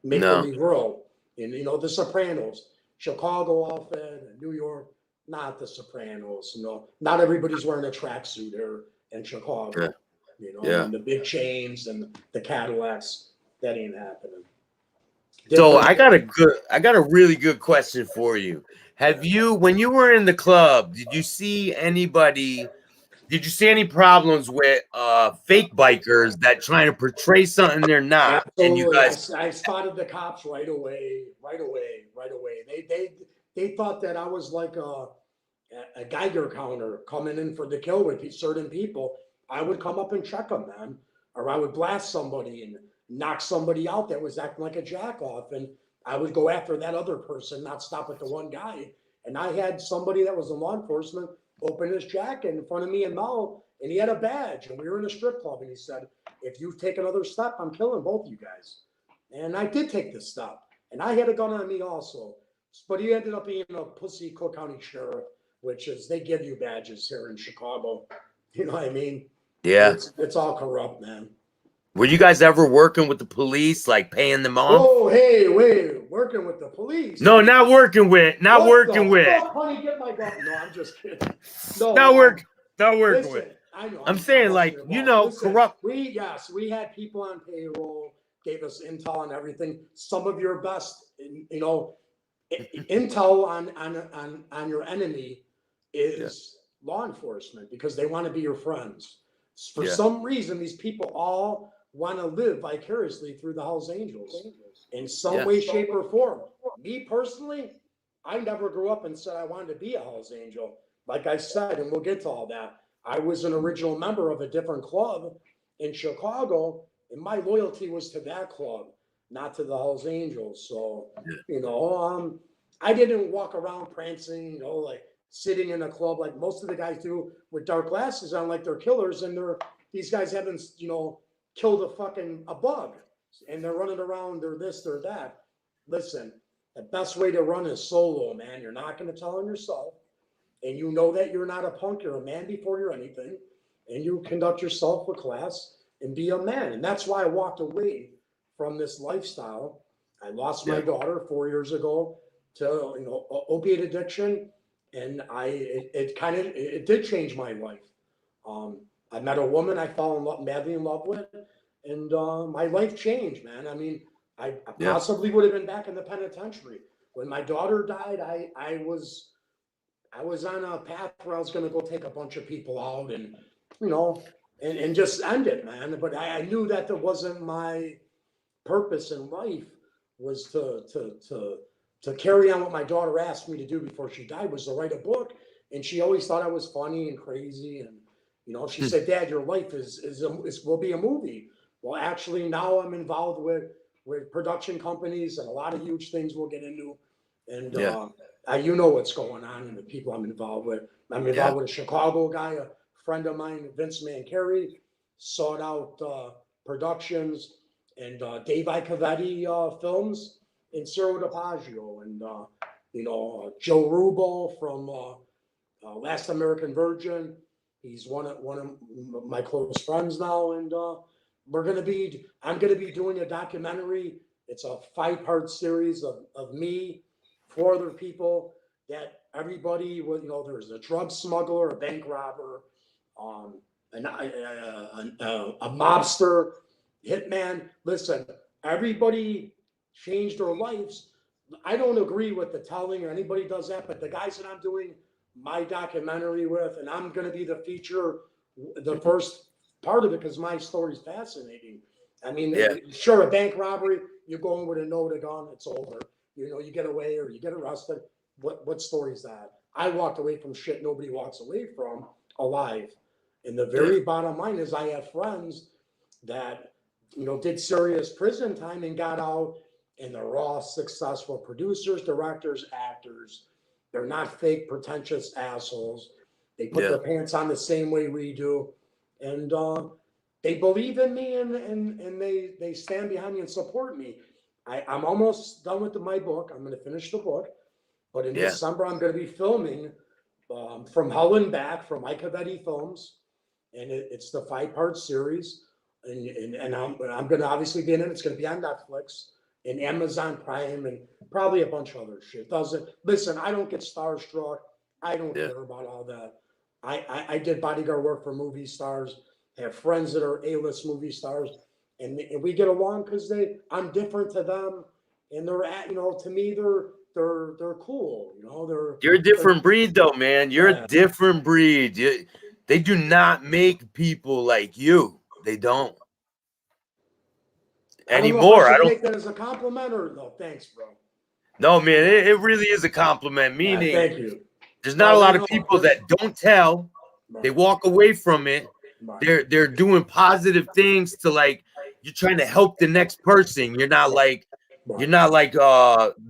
Make believe world. And, you know, The Sopranos, Chicago outfit, and New York, not The Sopranos. You know, not everybody's wearing a tracksuit here in Chicago. You know, and the big chains and the Cadillacs, that ain't happening. So I got a really good question for you. When you were in the club, did you see any problems with fake bikers that trying to portray something they're not? Absolutely. And you guys, I spotted the cops right away. They thought that I was like a Geiger counter coming in for the kill with certain people, I would come up and check them, man. Or I would blast somebody and knock somebody out that was acting like a jack off. And I would go after that other person, not stop at the one guy. And I had somebody that was in law enforcement open his jacket in front of me and Mel, and he had a badge. And we were in a strip club, and he said, if you take another step, I'm killing both of you guys. And I did take this step. And I had a gun on me also. But he ended up being a pussy Cook County sheriff, which is, they give you badges here in Chicago. You know what I mean? Yeah. It's all corrupt, man. Were you guys ever working with the police, like paying them off? Oh, hey, wait, working with the police? No, not working with. Not working with. Fuck, honey, get my gun. No, I'm just kidding. No, not working listen, with. I know. I'm saying, like, you know, listen, corrupt. We had people on payroll, gave us intel and everything. Some of your best, you know, intel on your enemy is law enforcement, because they want to be your friends. For some reason, these people all want to live vicariously through the Hells Angels in some way, shape, or form. Me personally, I never grew up and said I wanted to be a Hells Angel. Like I said, and we'll get to all that, I was an original member of a different club in Chicago, and my loyalty was to that club, not to the Hells Angels. So, you know, I didn't walk around prancing, you know, like sitting in a club like most of the guys do with dark glasses on, like they're killers, and these guys haven't, you know, killed a bug, and they're running around, they're this, they're that. Listen, the best way to run is solo, man. You're not going to tell on yourself, and you know that you're not a punk, you're a man before you're anything, and you conduct yourself with class and be a man. And that's why I walked away from this lifestyle. I lost my daughter 4 years ago to, you know, opiate addiction, and it did change my life. I met a woman I fell madly in love with, and my life changed, man. I mean, I possibly would have been back in the penitentiary. When my daughter died, I was on a path where I was going to go take a bunch of people out and, you know, and just end it, man. But I knew that that wasn't my purpose in life, was to carry on what my daughter asked me to do before she died, was to write a book. And she always thought I was funny and crazy. And, you know, she said, Dad, your life will be a movie. Well, actually, now I'm involved with production companies and a lot of huge things we'll get into. And you know what's going on and the people I'm involved with. I'm involved with a Chicago guy, a friend of mine, Vince Mancarey, sought out productions, and Dave Icavetti films, and Ciro DiPaggio, and you know, Joe Rubo from Last American Virgin. He's one of my close friends now, and I'm gonna be doing a documentary. It's a 5-part series of me, 4 other people, that everybody was, you know, there's a drug smuggler, a bank robber, a mobster, hitman. Listen, everybody changed their lives. I don't agree with the telling or anybody does that, but the guys that I'm doing my documentary with, and I'm going to be the feature, the first part of it, because my story is fascinating. I mean, sure, a bank robbery, you go in with a note, a gun, it's over. You know, you get away or you get arrested. What story is that? I walked away from shit nobody walks away from alive. And the very bottom line is, I have friends that, you know, did serious prison time and got out, and they're all successful producers, directors, actors. They're not fake, pretentious assholes. They put their pants on the same way we do. And they believe in me, and they stand behind me and support me. I'm almost done with my book. I'm going to finish the book. But in December, I'm going to be filming From Hell and Back from Icavetti Films. And it's the 5-part series. And I'm going to obviously be in it. It's going to be on Netflix and Amazon Prime and probably a bunch of other shit. Listen, I don't get starstruck. I don't care about all that. I did bodyguard work for movie stars. I have friends that are A-list movie stars, and we get along because I'm different to them, and you know, to me they're cool. You know, you're a different breed though, man. You're a different breed. They do not make people like you. They don't anymore. I don't take that as a compliment, or no? Thanks, bro. No, man, it really is a compliment. Meaning, thank you. There's not a Well, lot you of know, people that don't tell. They right, walk away from it. right, They're doing positive things to like you're trying to help the next person. You're right, not like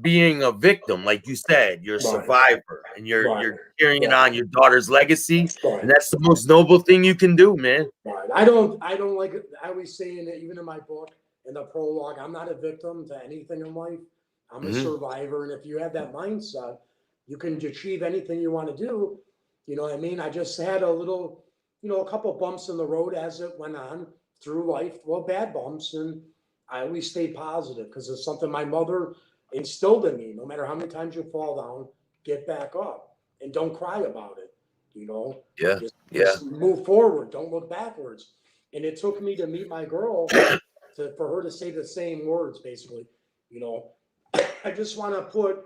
being a victim, like you said. You're a right, survivor, and right, you're carrying right, on your daughter's legacy, and right. that's the most noble thing you can do, man. Right. I don't like it. I always say in it, even in my book, in the prologue, I'm not a victim to anything in life. I'm a Hmm. survivor. And if you have that mindset, you can achieve anything you want to do. You know what I mean? I just had a little, a couple bumps in the road as it went on through life. Well, bad bumps. And I always stayed positive because it's something my mother instilled in me. No matter how many times you fall down, get back up and don't cry about it. You know, Yeah, yeah, just move forward. Don't look backwards. And it took me to meet my girl for her to say the same words, basically. You know, I just want to put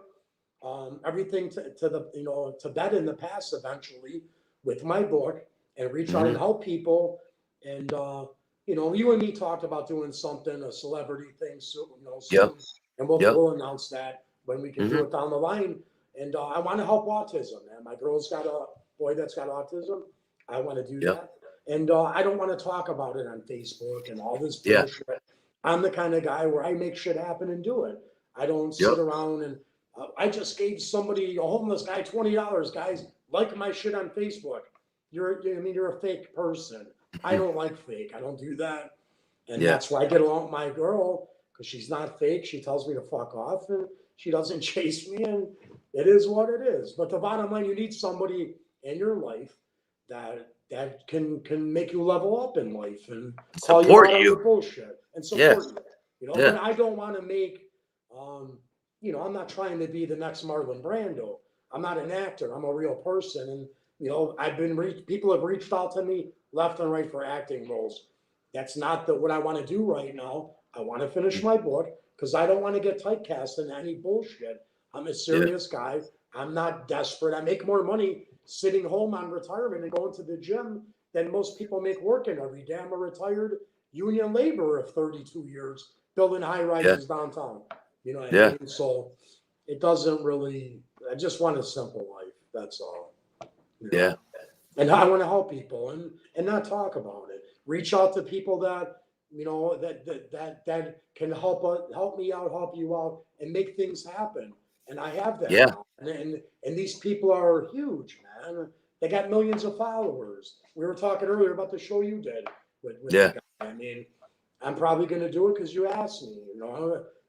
everything to the to bed in the past eventually with my book and reach out hmm and help people. And you and me talked about doing something, a celebrity thing soon, yep, soon, and we'll yep, we'll announce that when we can do hmm it down the line. And I want to help autism, man. My girl's got a boy that's got autism. I want to do yep, that. And I don't want to talk about it on Facebook and all this yeah, bullshit. I'm the kind of guy where I make shit happen and do it. I don't yep. sit around and I just gave somebody, a homeless guy, $20. Guys, like my shit on Facebook. You're a fake person. I don't like fake. I don't do that. And Yeah, that's why I get along with my girl because she's not fake. She tells me to fuck off and she doesn't chase me. And it is what it is. But the bottom line, you need somebody in your life that can make you level up in life and call you support out on you. your bullshit and Yeah, support you. yeah, But I don't want to make I'm not trying to be the next Marlon Brando. I'm not an actor. I'm a real person. And people have reached out to me left and right for acting roles. That's not what I want to do right now. I want to finish my book because I don't want to get typecast in any bullshit. I'm a yeah, serious guy. I'm not desperate. I make more money sitting home on retirement and going to the gym than most people make working every day. I'm a retired union laborer of 32 years building high yeah, rises downtown. You know what I yeah, mean? So it doesn't really, I just want a simple life. That's all, you yeah. know. And I want to help people and not talk about it. Reach out to people that, that can help me out, help you out, and make things happen. And I have that Yeah, now. And these people are huge, man. They got millions of followers. We were talking earlier about the show you did with the yeah, guy. I mean, I'm probably going to do it because you asked me.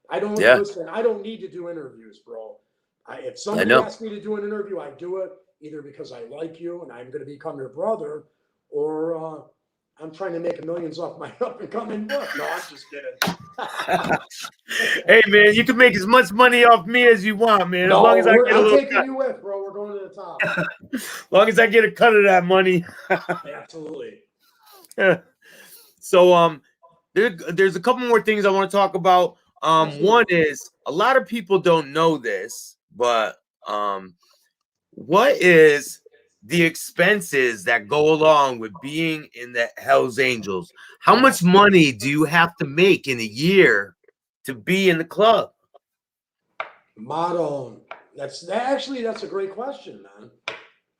I don't yeah. listen. I don't need to do interviews, bro. If I somebody know. asks me to do an interview, I do it either because I like you and I'm going to become your brother, or I'm trying to make millions off my up and coming book. No, I'm just kidding. Hey man, you can make as much money off me as you want, man. As long as No, I get a I'm little taking you with, bro. We're going to the top. cut. As long as I get a cut of that money. Absolutely. So there's a couple more things I want to talk about. One Absolutely. is a lot of people don't know this, but what is the expenses that go along with being in the Hells Angels? How Oh, much money do you have to make in a year to be in the club? motto. That's a great question, man.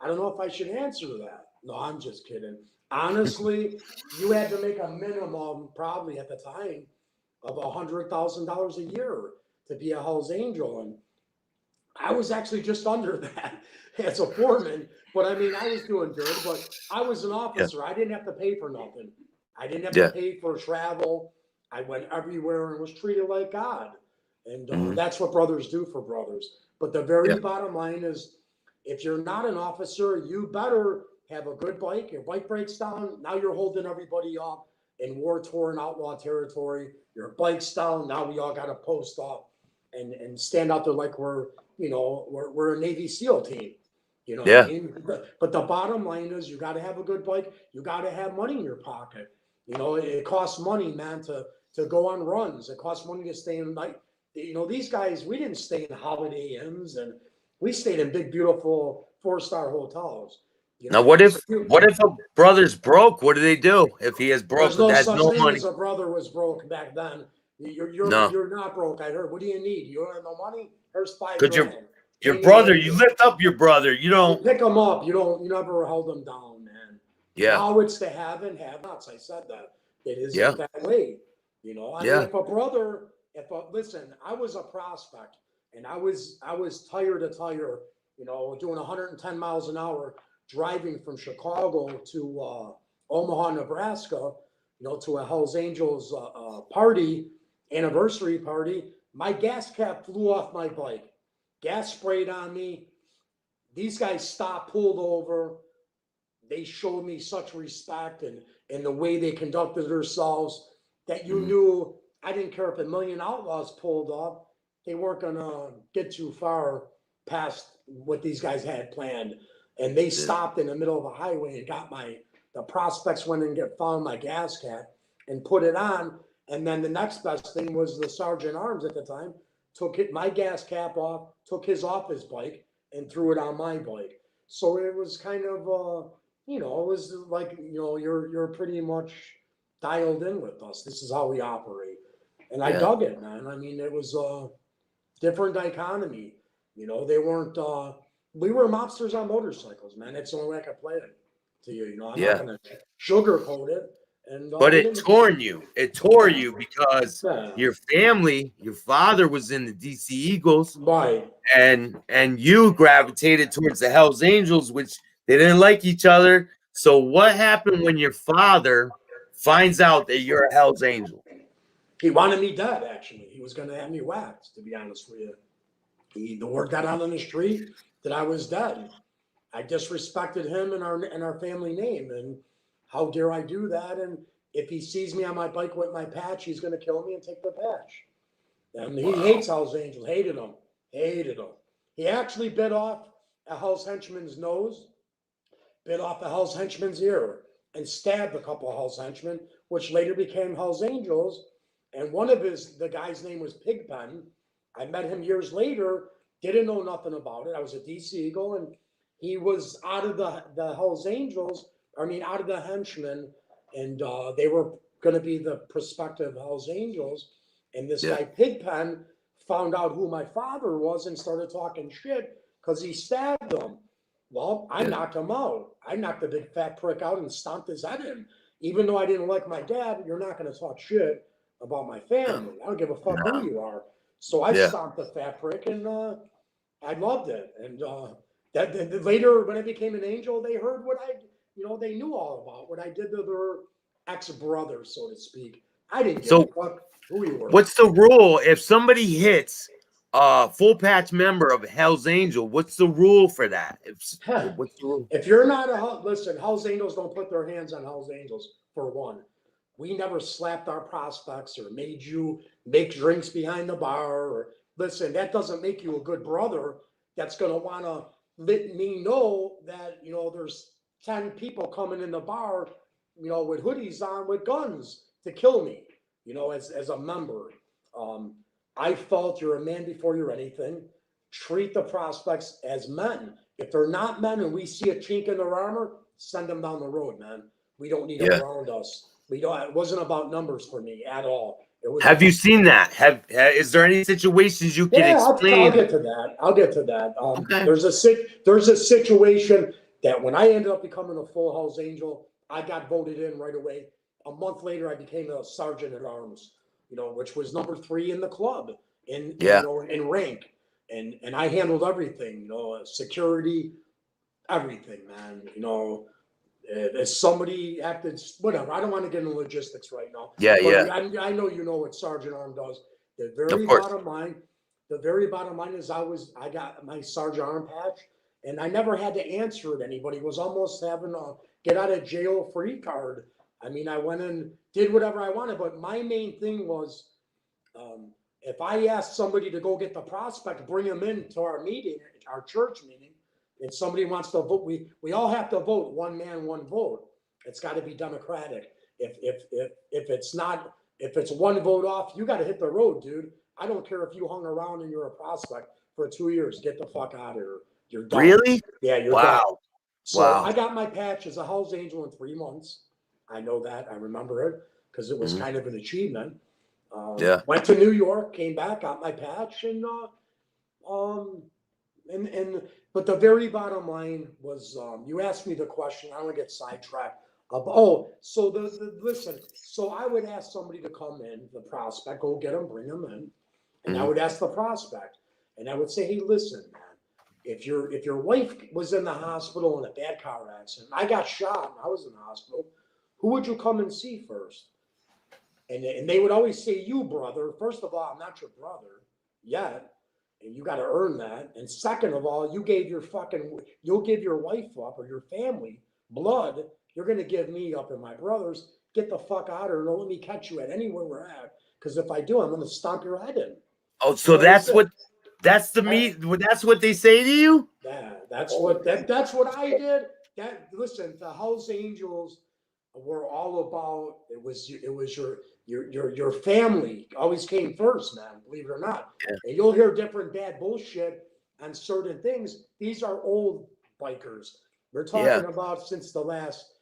I don't know if I should answer that. No, I'm just kidding. Honestly, you had to make a minimum, probably at the time, of $100,000 a year to be a Hell's Angel, and I was actually just under that as a foreman. But I mean, I was doing good. But I was an Yeah, officer. I didn't have to pay for nothing. I didn't have to yeah, pay for travel. I went everywhere and was treated like God. And hmm, that's what brothers do for brothers. But the yeah, very bottom line is if you're not an officer, you better have a good bike. Your bike breaks down. Now you're holding everybody up in war torn outlaw territory. Your bike's down. Now we all got to post up and stand out there like we're a Navy SEAL team. You know what I yeah, mean? But the bottom line is you got to have a good bike. You got to have money in your pocket. It costs money, man, to go on runs. It costs money to stay in night. These guys, we didn't stay in Holiday Inns, and we stayed in big, beautiful 4-star hotels. You know now what I mean? So what if a brother's broke? What do they do if he there's no has such no thing money? as a brother was broke back then. You're No, you're not broke. I heard. What do you need? You don't have no money? Here's five could your grand. Your brother, you lift up your brother. You You don't. pick them up. You never held them down, man. Yeah. Now it's the have and have nots. I said that. It isn't that way. You know, I mean, listen, I was a prospect and I was tire to tire, you know, doing 110 miles an hour, driving from Chicago to Omaha, Nebraska, you know, to a Hells Angels party, anniversary party. My gas cap flew off my bike. Gas sprayed on me. These guys stopped, pulled over. They showed me such respect and the way they conducted themselves that you knew I didn't care if a million outlaws pulled up. They weren't going to get too far past what these guys had planned. And they stopped in the middle of a highway and got the prospects went and found my gas cap and put it on. And then the next best thing was the sergeant arms at the time took my gas cap off, took his off his bike and threw it on my bike. So it was kind of, you know, it was like, you know, you're pretty much dialed in with us. This is how we operate. And I dug it, man. I mean, it was a different dichotomy. You know, they weren't, we were mobsters on motorcycles, man. That's the only way I could play it to you. You know, I'm not going to sugarcoat it. And, But it tore you. It tore you because your family, your father was in the DC Eagles. Right. And you gravitated towards the Hells Angels, which they didn't like each other. So what happened when your father finds out that you're a Hells Angel? He wanted me dead, actually. He was going to have me whacked, to be honest with you. The word got out on the street that I was dead. I disrespected him and our family name. And how dare I do that? And if he sees me on my bike with my patch, he's going to kill me and take the patch. And he hates Hells Angels. Hated him. He actually bit off a Hell's henchman's nose, bit off a Hell's henchman's ear, and stabbed a couple of Hell's henchmen, which later became Hell's Angels. And one of the guy's name was Pigpen. I met him years later, didn't know nothing about it. I was a DC Eagle, and he was out of the Hell's Angels, out of the henchmen, and they were going to be the prospective Hell's Angels. And this guy Pigpen found out who my father was and started talking shit because he stabbed him. Well, I knocked him out. I knocked the big fat prick out and stomped his head in. Even though I didn't like my dad, you're not going to talk shit about my family. I don't give a fuck who you are. So I stomped the fat prick, and I loved it. And that later, when I became an angel, they heard what they knew all about what I did to their ex-brother, so to speak. I didn't give a fuck who you were. What's the rule if somebody hits a full patch member of Hell's Angel? What's the rule for that? What's the rule? If you're not listen, Hell's Angels don't put their hands on Hell's Angels, for one. We never slapped our prospects or made you make drinks behind the bar. Or listen, that doesn't make you a good brother. That's going to want to let me know that, there's 10 people coming in the bar, with hoodies on, with guns to kill me, as a member. I felt you're a man before you're anything. Treat the prospects as men. If they're not men and we see a chink in their armor, send them down the road, man. We don't need them around us. It wasn't about numbers for me at all. Have you seen that? Is there any situations you can explain? I'll get to that. Okay. There's a situation that when I ended up becoming a full Hell's Angel, I got voted in right away. A month later, I became a sergeant at arms, which was number 3 in the club in rank. And I handled everything, security, everything, man. If somebody acted, whatever. I don't want to get into logistics right now. I know what Sergeant Arm does. The very bottom line is I got my Sergeant Arm patch, and I never had to answer it. Anybody was almost having a get out of jail free card. I went and did whatever I wanted, but my main thing was, if I asked somebody to go get the prospect, bring them into our meeting, our church meeting. And somebody wants to vote, we all have to vote, one man, one vote. It's got to be democratic. If it's one vote off, you got to hit the road, dude. I don't care if you hung around and you're a prospect for 2 years. Get the fuck out of here. You're done. Really? Yeah, you're done. So I got my patch as a Hell's Angel in 3 months. I know that. I remember it because it was kind of an achievement. Went to New York, came back, got my patch, and But the very bottom line was, you asked me the question. I don't want to get sidetracked. So listen. So I would ask somebody to come in, the prospect, go get them, bring them in, and I would ask the prospect, and I would say, hey, listen, man, if your wife was in the hospital in a bad car accident, I got shot, and I was in the hospital, who would you come and see first? And they would always say, you, brother. First of all, I'm not your brother yet, and you got to earn that. And second of all, you'll give your wife up or your family blood. You're going to give me up and my brothers. Get the fuck out of here. Don't let me catch you at anywhere we're at. Because if I do, I'm going to stomp your head in. Oh, so that's what they say to you? Yeah, that's what I did. Listen, the Hells Angels were all about, it was your family always came first, man, believe it or not. Yeah. And you'll hear different bad bullshit on certain things. These are old bikers. We're talking about since the last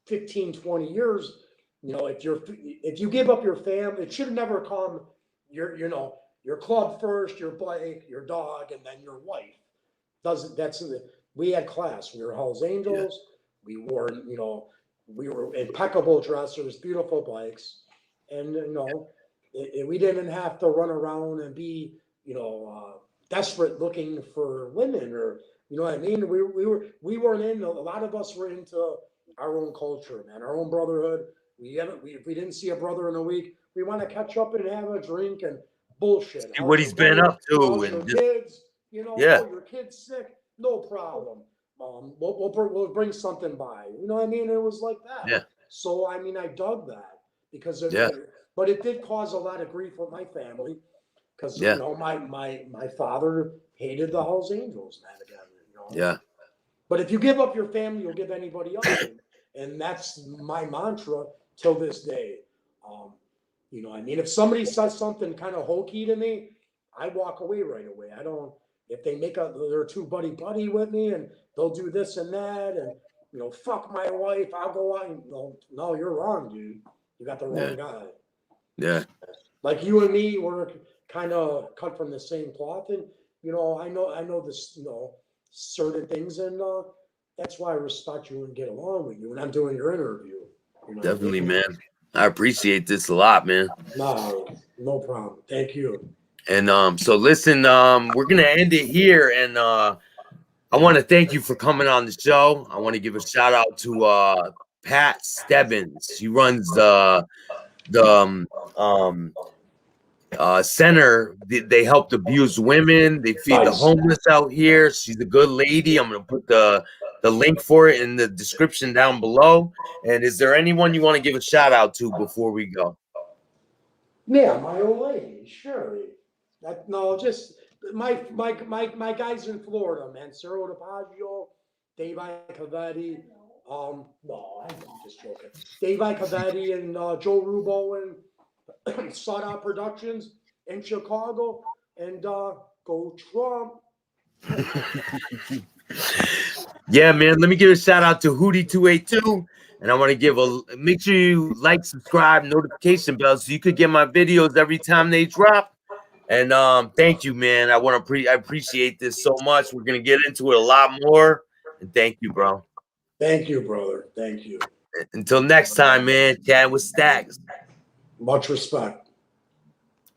15, 20 years. If you give up your family, it should have never come your club first, your bike, your dog, and then your wife. We had class. We were Hells Angels. We wore, we were impeccable dressers, beautiful bikes, and we didn't have to run around and be desperate looking for women, or you know what I mean. We weren't in. A lot of us were into our own culture, man, our own brotherhood. If we didn't see a brother in a week, we want to catch up and have a drink and bullshit. See what he's been up to, and kids, your kid's sick, no problem. We'll bring something by. You know what I mean? It was like that. Yeah. So I mean, I dug that because but it did cause a lot of grief with my family because my father hated the Hells Angels, man. Again, Yeah. But if you give up your family, you'll give anybody else, and that's my mantra till this day. I mean, if somebody says something kind of hokey to me, I walk away right away. I don't. If they they're too buddy with me and they'll do this and that and fuck my wife, I'll go out and no, you're wrong, dude. You got the wrong guy. Yeah. Like you and me were kind of cut from the same cloth, and I know this, certain things, and that's why I respect you and get along with you when I'm doing your interview. Definitely, man. I appreciate this a lot, man. No problem. Thank you. And so listen, we're gonna end it here, and I want to thank you for coming on the show. I want to give a shout out to Pat Stebbins. He runs the center. They help abused women. They feed the homeless out here. She's a good lady. I'm gonna put the link for it in the description down below. And is there anyone you want to give a shout out to before we go? Yeah, my old lady, sure. Just my guys in Florida, man. Ciro DiPaggio, Dave Icavetti. No, I'm just joking. Dave Icavetti and Joe Rubo and Sought Out Productions in Chicago, and go Trump. Yeah, man. Let me give a shout out to Hootie282, and I want to make sure you like, subscribe, notification bell, so you could get my videos every time they drop. And thank you, man. I appreciate this so much. We're gonna get into it a lot more. And thank you, bro. Thank you, brother. Thank you. Until next time, man. Chat with Staxx. Much respect.